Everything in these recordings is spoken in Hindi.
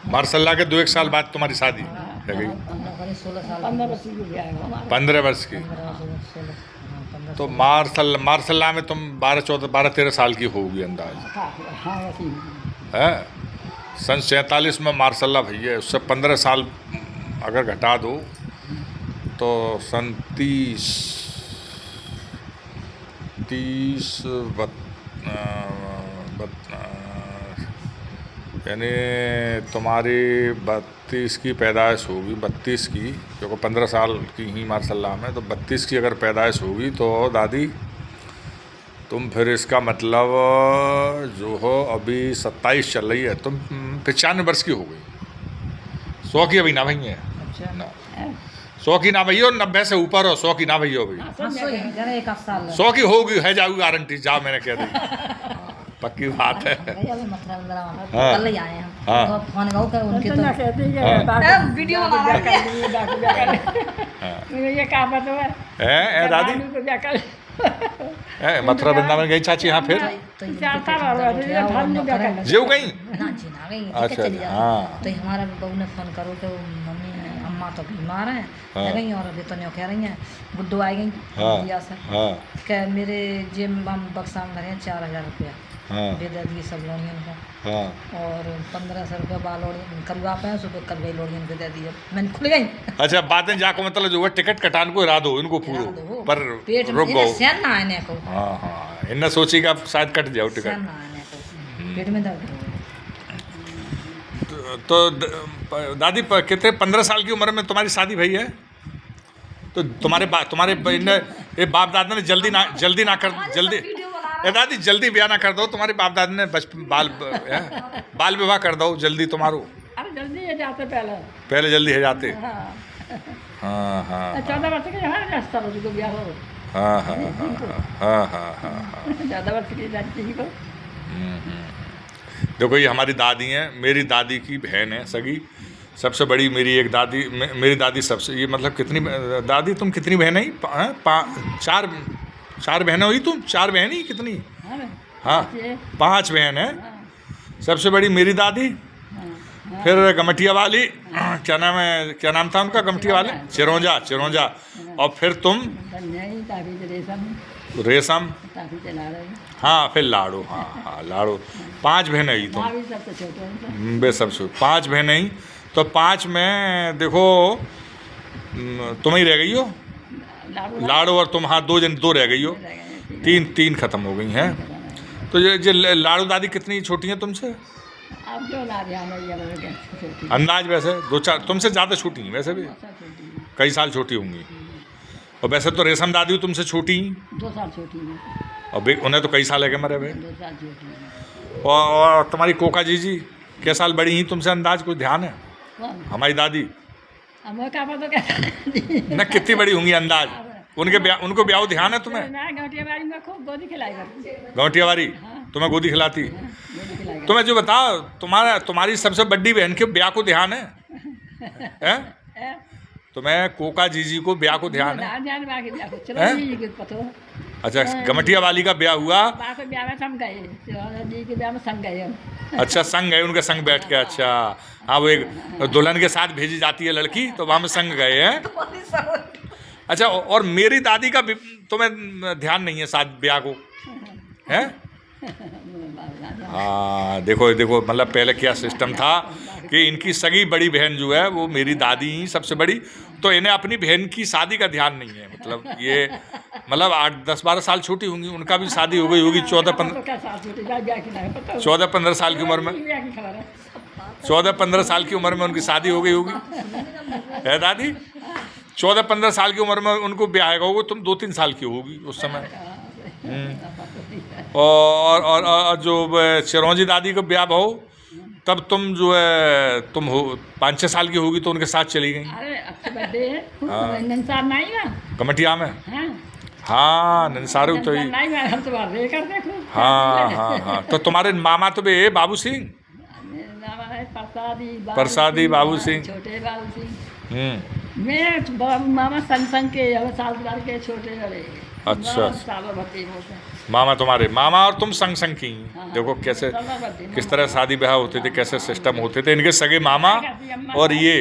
मार्शल्लाह के 2-1 साल बाद तुम्हारी शादी है गई। 15 वर्ष की। तो मार्शल्लाह में तुम 12-13 साल की होगी अंदाज है। सन 47 में मार्शल्लाह भैया, उससे 15 साल अगर घटा दो तो सन 30 यानी तुम्हारी 32 की पैदाइश होगी, 32 की, क्योंकि 15 साल की ही मार्शल्लाह में, तो 32 की अगर पैदाइश होगी तो दादी तुम फिर इसका मतलब जो हो अभी 27 चल रही है, तुम 95 वर्ष की हो गई। 100 की अभी ना भई है ना, 100 की ना भई हो, 90 से ऊपर हो, 100 की ना भई हो भाई। 100 की होगी है, जाओगी गारंटी, जाओ मैंने कह दी, पक्की बात है। दादी मथुरा वृंदावन गई चाची? हाँ फिर जीव गई। अच्छा हाँ। तो हमारा बहू ने फोन करो तो मम्मी अम्मा तो बीमार है गई, और अभी तो नहीं कह रही हैं, गुड्डू आई गई क्या मेरे जेब में बक्सा में रहे 4000 रुपया दे दी सब लोड़ियन का, और 1500 रुपया बाल करवा पाए, सुबह कल गई लोड़ियन को दे दिया, मैंने खुल गई। अच्छा बातें जाको मतलब जो है टिकट कटान को इरा दो इनको पूरो, पर पेट रुक गो। ना आने को। हाँ हाँ, इन्हें सोची का शायद कट जाओ टिकट, पेट में दर्द। तो दादी कितने 15 साल की उम्र में तुम्हारी शादी भई है? तो तुम्हारे बाप दादा ने जल्दी ना कर दादी जल्दी ब्याह ना कर दो, तुम्हारे बाप दादा ने बचपन बाल विवाह कर दो जल्दी तुम्हारो। अरे जल्दी है जाते पहले जल्दी है जाते। हाँ हाँ 14 वर्ष के रास्ता को ब्याह हो। हाँ हाँ हाँ हाँ हाँ 14 वर्ष की लड़की को। देखो ये हमारी दादी हैं, मेरी दादी की बहन है सगी, सबसे बड़ी मेरी एक दादी, मेरी दादी सबसे, ये मतलब कितनी दादी तुम कितनी बहन ही? 4 बहनें हुई तुम? 4 बहन ही कितनी? हाँ 5 बहन है। सबसे बड़ी मेरी दादी, फिर गमटिया वाली, क्या नाम था उनका गमटिया वाले? चिरौंजा, और फिर तुम रेशम, हाँ फिर लाड़ो, हाँ लाड़ो। 5 बहनें ही तुम? बे सबसे 5 बहनें ही। तो 5 में देखो तुम ही रह गई हो, लाड़ो और तुम, हाँ 2 रह गई हो, 3 खत्म हो गई हैं। तो ये लाड़ो दादी कितनी छोटी हैं तुमसे? अब जो अंदाज वैसे 2-4 तुमसे ज़्यादा छोटी हैं, वैसे भी कई साल छोटी होंगी। और वैसे तो रेशम दादी तुमसे छोटी ही, 2 साल छोटी है, और उन्हें तो कई साल है मरे हुए। 2 साल छोटी है। और तुम्हारी कोका जी क्या साल बड़ी ही तुमसे, अंदाज कोई ध्यान है? हमारी दादी न कितनी बड़ी होंगी अंदाज? उनको ब्याह ध्यान है तुम्हें? गौटिया वाली तुम्हें गोदी खिलाती? तुम्हें जो बताओ तुम्हारी सबसे बड़ी बहन के ब्याह को ध्यान है? तुम्हें कोका जीजी को ब्याह को ध्यान है? अच्छा गमटिया वाली का ब्याह हुआ? अच्छा संग गए, उनके संग बैठ के। अच्छा हाँ, वो एक दुल्हन के साथ भेजी जाती है लड़की, तो वहाँ में संग गए हैं। अच्छा और मेरी दादी का तुम्हें ध्यान नहीं है साथ ब्याह को है? हाँ देखो मतलब पहले क्या सिस्टम था कि इनकी सगी बड़ी बहन जो है वो मेरी दादी ही सबसे बड़ी, तो इन्हें अपनी बहन की शादी का ध्यान नहीं है। मतलब ये 8-10-12 साल छोटी होंगी, उनका भी शादी हो गई होगी 14-15 साल की उम्र में, 14-15 साल की उम्र में उनकी शादी हो गई होगी है दादी? 14-15 साल की उम्र में उनको ब्याह होगा, तुम 2-3 साल की होगी उस समय। और जो चिरौंजी दादी को ब्याह हो तब तुम जो है तुम हो 5-6 साल की होगी, तो उनके साथ चली गई। कमटिया में हाँ नंसारू तो ही। हाँ तो तुम्हारे मामा तो बे बाबू सिंह, प्रसादी बाबू सिंह, छोटे बाबू सिंह, मैं मामा संग के साल के छोटे बड़े। अच्छा सालों भरती होते हैं। मामा तुम्हारे मामा और तुम संग संग की। हाँ, देखो कैसे सालों भरती किस तरह शादी ब्याह होते थे, कैसे सिस्टम होते थे। इनके सगे मामा और ये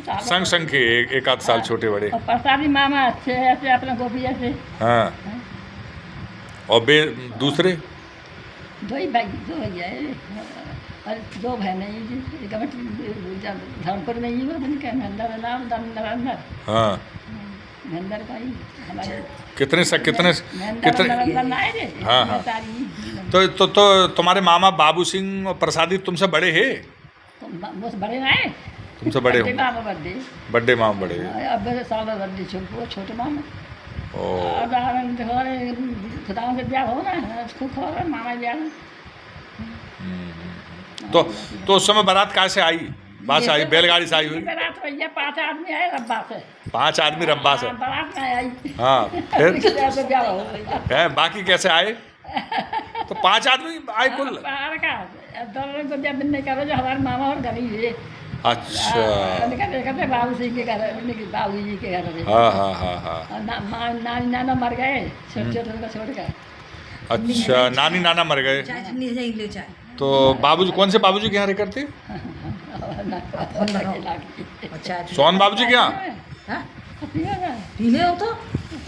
संग संग के एक आध साल छोटे बड़े। और प्रसादी मामा अच्छे हैं, ऐसे अपने गोपिया से। हाँ और बे दूसरे दो ही भाई, दो भैया है और दो बहनें हैं जी। एक धर्मपुर में ही वो उनके नंदर नाम नरेंद्र। हाँ नंदर का ही हमारे कितने कितने नरेंद्र आए थे। हाँ, हाँ। तो तुम्हारे मामा बाबू सिंह और प्रसादी तुमसे बड़े हैं? मुझसे बड़े ना आए, तुमसे बड़े बड़े होंगे। मामा बर्थडे। बड़े मामा बड़े हैं। अब मेरे साल बर्थडे छोटे मामा। ओ खुदा से ब्याह हो ना, खूब हो रहा मामा ब्याह। तो उस समय बारात कहाँ से आई? वहाँ से आई, बैलगाड़ी से आई हुई? बारात भैया 5 आदमी आए रब्बा से। 5 आदमी रब्बा से? बारात में आई। हाँ फिर से ब्याह हो है, बाकी कैसे आए? तो 5 आदमी आए कुल? अरे का दोनों को जब नहीं करो जो हमारे मामा और गरीब है। अच्छा कहते बाबू सिंह के घर, बाबू जी के घर में। हाँ हाँ हाँ हाँ और नानी नाना मर गए, छोटे छोटे उनको छोड़ कर। अच्छा नानी नाना मर गए। चाय चटनी नहीं ले चाय। तो बाबूजी कौन से बाबूजी के यहाँ रह करते? और चाय सोहन बाबूजी के यहाँ? हाँ? पीले हो तो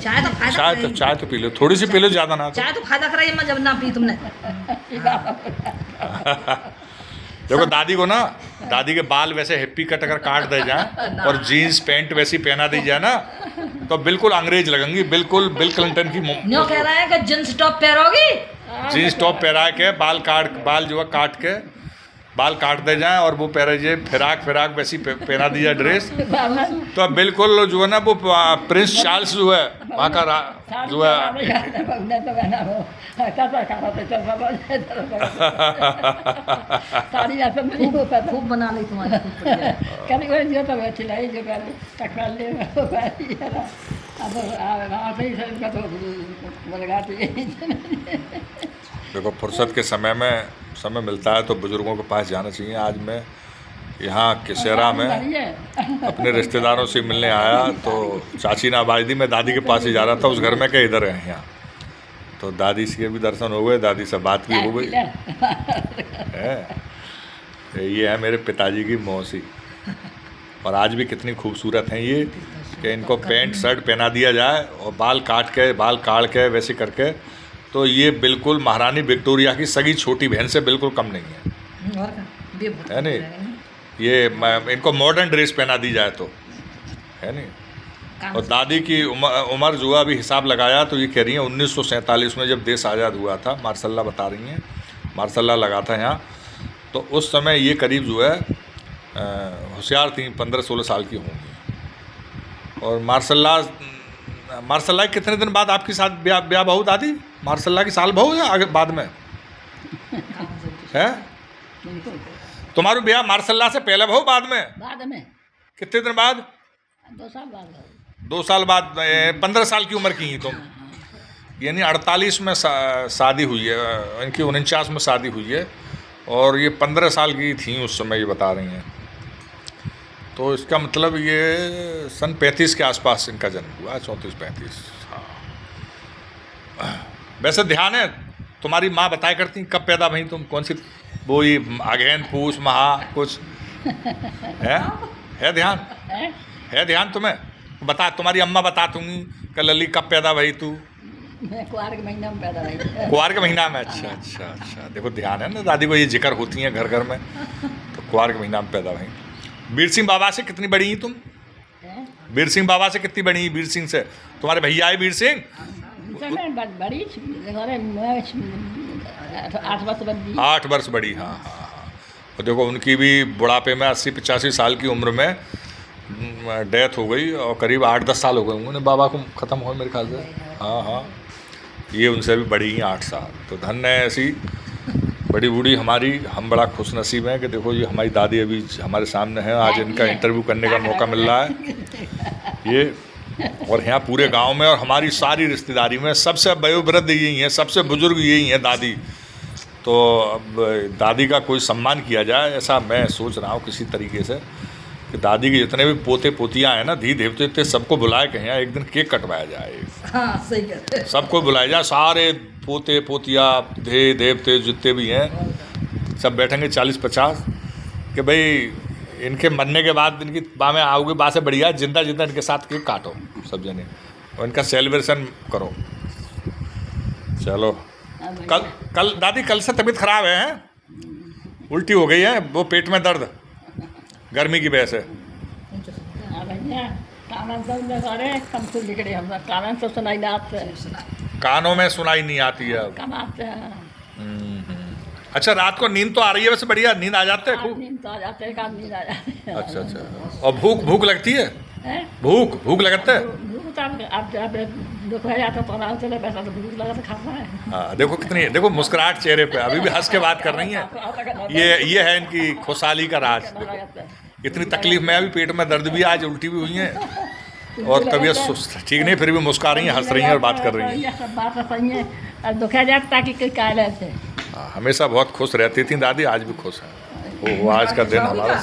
चाय तो फायदा चाय तो चाय तो पी लो, थोड़ी सी पी लो, ज़्यादा ना। चाय तो फायदा कराइए, मैं जब ना पी तुमने। देखो दादी को ना, दादी के बाल वैसे हिप्पी कट अगर काट दे जाए और जीन्स पैंट वैसी पहना दी जाए ना, तो बिल्कुल अंग्रेज लगेंगी, बिल्कुल बिल क्लिंटन की। न्यों कह रहा है कि जींस टॉप पहनोगी, जीन्स टॉप पहरा के बाल जो है काट के बाल काट दे जाए और वो पहने जाए फिराक वैसी पहना दी जाए ड्रेस, तो बिल्कुल जो है ना वो प्रिंस चार्ल्स जो है वहाँ का जो है। खूब बना ली तुम्हारी, खूब बढ़िया। देखो फुर्सत के समय मिलता है तो बुज़ुर्गों के पास जाना चाहिए। आज मैं यहाँ किसेरा में अपने रिश्तेदारों से मिलने आया, तो चाची ने आवाज़ दी, मैं दादी के पास ही जा रहा था उस घर में, के इधर है यहाँ। तो दादी से भी दर्शन हो गए, दादी से बात भी हो गई है। ये है मेरे पिताजी की मौसी, और आज भी कितनी खूबसूरत हैं ये, कि इनको पैंट शर्ट पहना दिया जाए और बाल काट के वैसे करके, तो ये बिल्कुल महारानी विक्टोरिया की सगी छोटी बहन से बिल्कुल कम नहीं है, है नहीं? ये इनको मॉडर्न ड्रेस पहना दी जाए तो, है नहीं? और दादी की उम्र जो है अभी हिसाब लगाया तो ये कह रही हैं 1947 में जब देश आज़ाद हुआ था, मार्शल्ला बता रही हैं, मार्शल्ला लगा था यहाँ, तो उस समय ये करीब जो है होशियार थी, 15-16 साल की होंगी। और मार्शल्ला कितने दिन बाद आपके साथ ब्याह बहू दादी? मार्शल्ला की साल बहू या आगे बाद में है? तुम्हारा ब्याह मार्शल्ला से पहले बहू बाद में? कितने दिन बाद? 2 साल बाद। 2 साल बाद। 15 साल की उम्र की ही तुम, यानी 48 में शादी हुई है इनकी, 49 में शादी हुई है, और ये 15 साल की थी उस समय, ये बता रही हैं। तो इसका मतलब ये सन 35 के आसपास इनका जन्म हुआ, 34-35। हाँ वैसे ध्यान है तुम्हारी माँ बताया करती कब पैदा भई तुम, कौन सी वो ये अगहन पूछ महा कुछ है ध्यान? है ध्यान तुम्हें? बता, तुम्हारी अम्मा बता दूंगी कि लली कब पैदा भई तू? मैं कुआर के महीना में पैदा हुई। कुआर के महीना में? अच्छा। देखो ध्यान है ना, दादी को ये जिक्र होती हैं घर में, तो कुआर के महीना में पैदा भई। वीर सिंह बाबा से कितनी बड़ी हैं तुम? वीर सिंह बाबा से कितनी बड़ी? वीर सिंह से तुम्हारे भैया है वीर सिंह? बड़ी 8 वर्ष बड़ी। 8 वर्ष बड़ी, हाँ। और देखो उनकी भी बुढ़ापे में 80-85 साल की उम्र में डेथ हो गई, और करीब 8-10 साल हो गए उन्होंने बाबा को ख़त्म हुए मेरे ख्याल से। हाँ ये उनसे भी बड़ी ही 8 साल। तो धन्य है ऐसी बड़ी बूढ़ी हमारी, हम बड़ा खुश नसीब हैं कि देखो ये हमारी दादी अभी हमारे सामने है, आज इनका इंटरव्यू करने का मौका मिल रहा है ये। और यहाँ पूरे गांव में और हमारी सारी रिश्तेदारी में सबसे वयोवृद्ध यही हैं, सबसे बुजुर्ग यही हैं दादी। तो अब दादी का कोई सम्मान किया जाए ऐसा मैं सोच रहा हूँ किसी तरीके से, कि दादी के जितने भी पोते पोतियाँ हैं ना, धी देवते इतने सबको बुलाए कहें यहाँ एक दिन केक कटवाया जाए, हाँ सही कहते हैं। सबको बुलाया जाए, सारे पोते पोतिया धी देवते जितने भी हैं सब बैठेंगे 40-50 कि भाई इनके मरने के बाद इनकी बा में आओगे, बा से बढ़िया जिंदा जिंदा इनके साथ केक काटो सब जने और इनका सेलिब्रेशन करो। चलो कल दादी कल से तबीयत खराब है, उल्टी हो गई है, वो पेट में दर्द गर्मी की वजह से। हाँ भैया कानन सब अरे कम सुन निकले हम कानन सब सुनाई ना आते कानों में सुनाई नहीं आती है। कम आते हैं। अच्छा रात को नींद तो आ रही है वैसे, बढ़िया नींद आ जाते हैं खूब। नींद तो आ जाते हैं, काम नींद आ जाते हैं। अच्छा अच्छा। और भूख लगती है? हैं? भूख लगता है? भूख तो अब जब दुख है जाता तो आराम से वैसा तो भूख लगा तो खाता है। हाँ देखो कितनी, देखो मुस्कुराहट चेहरे पे, अभी भी हंस के बात कर रही हैं। ये है इनकी खुशहाली का राज। इतनी तकलीफ में, अभी पेट में दर्द भी, आज उल्टी भी हुई है और तबीयत सुस्त ठीक नहीं, फिर भी मुस्कुरा रही हैं, हंस रही हैं और बात कर रही हैं। सब बात सही है, और दुखा जाता ताकि कोई कायल है। हमेशा बहुत खुश रहती थी दादी, आज भी खुश हैं। वो आज का दिन हमारा